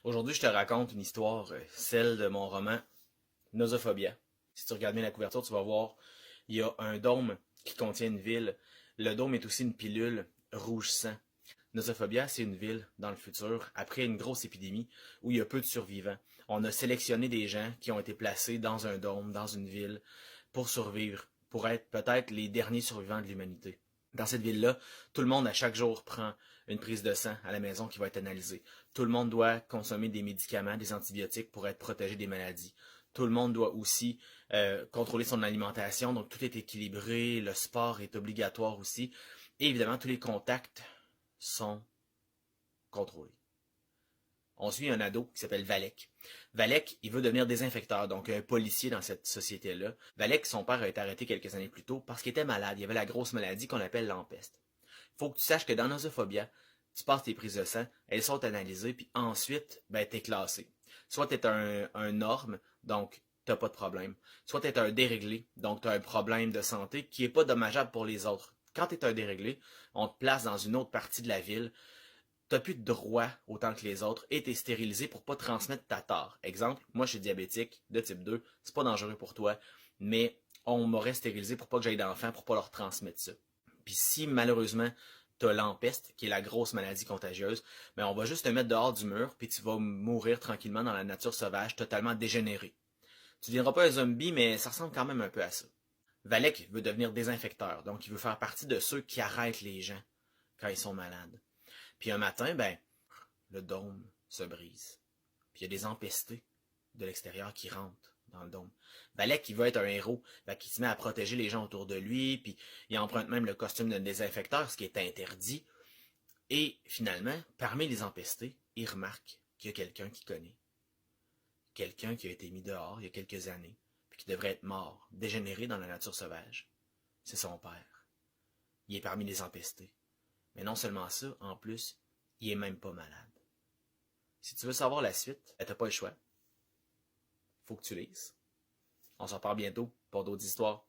Aujourd'hui, je te raconte une histoire, celle de mon roman Nosophobia. Si tu regardes bien la couverture, tu vas voir, il y a un dôme qui contient une ville. Le dôme est aussi une pilule rouge sang. Nosophobia, c'est une ville dans le futur, après une grosse épidémie où il y a peu de survivants. On a sélectionné des gens qui ont été placés dans un dôme, dans une ville, pour survivre, pour être peut-être les derniers survivants de l'humanité. Dans cette ville-là, tout le monde à chaque jour prend une prise de sang à la maison qui va être analysée. Tout le monde doit consommer des médicaments, des antibiotiques pour être protégé des maladies. Tout le monde doit aussi contrôler son alimentation, donc tout est équilibré, le sport est obligatoire aussi. Et évidemment, tous les contacts sont contrôlés. On suit un ado qui s'appelle Valek. Valek, il veut devenir désinfecteur, donc un policier dans cette société-là. Valek, son père a été arrêté quelques années plus tôt parce qu'il était malade. Il avait la grosse maladie qu'on appelle l'empeste. Il faut que tu saches que dans Nosophobia, tu passes tes prises de sang, elles sont analysées, puis ensuite, ben, t'es classé. Soit t'es un norme, donc t'as pas de problème. Soit t'es un déréglé, donc t'as un problème de santé qui est pas dommageable pour les autres. Quand t'es un déréglé, on te place dans une autre partie de la ville, t'as plus de droits autant que les autres et t'es stérilisé pour pas transmettre ta tare. Exemple, moi je suis diabétique de type 2, c'est pas dangereux pour toi, mais on m'aurait stérilisé pour pas que j'aille d'enfants, pour pas leur transmettre ça. Puis si malheureusement t'as l'empeste, qui est la grosse maladie contagieuse, ben on va juste te mettre dehors du mur, puis tu vas mourir tranquillement dans la nature sauvage, totalement dégénéré. Tu deviendras pas un zombie, mais ça ressemble quand même un peu à ça. Valek veut devenir désinfecteur, donc il veut faire partie de ceux qui arrêtent les gens quand ils sont malades. Puis un matin, ben, le dôme se brise. Puis il y a des empestés de l'extérieur qui rentrent dans le dôme. Valek, il veut être un héros, qui se met à protéger les gens autour de lui, puis il emprunte même le costume d'un désinfecteur, ce qui est interdit. Et finalement, parmi les empestés, il remarque qu'il y a quelqu'un qu'il connaît. Quelqu'un qui a été mis dehors il y a quelques années, puis qui devrait être mort, dégénéré dans la nature sauvage. C'est son père. Il est parmi les empestés. Mais non seulement ça, en plus, il est même pas malade. Si tu veux savoir la suite, t'as pas le choix. Faut que tu lises. On s'en reparle bientôt pour d'autres histoires.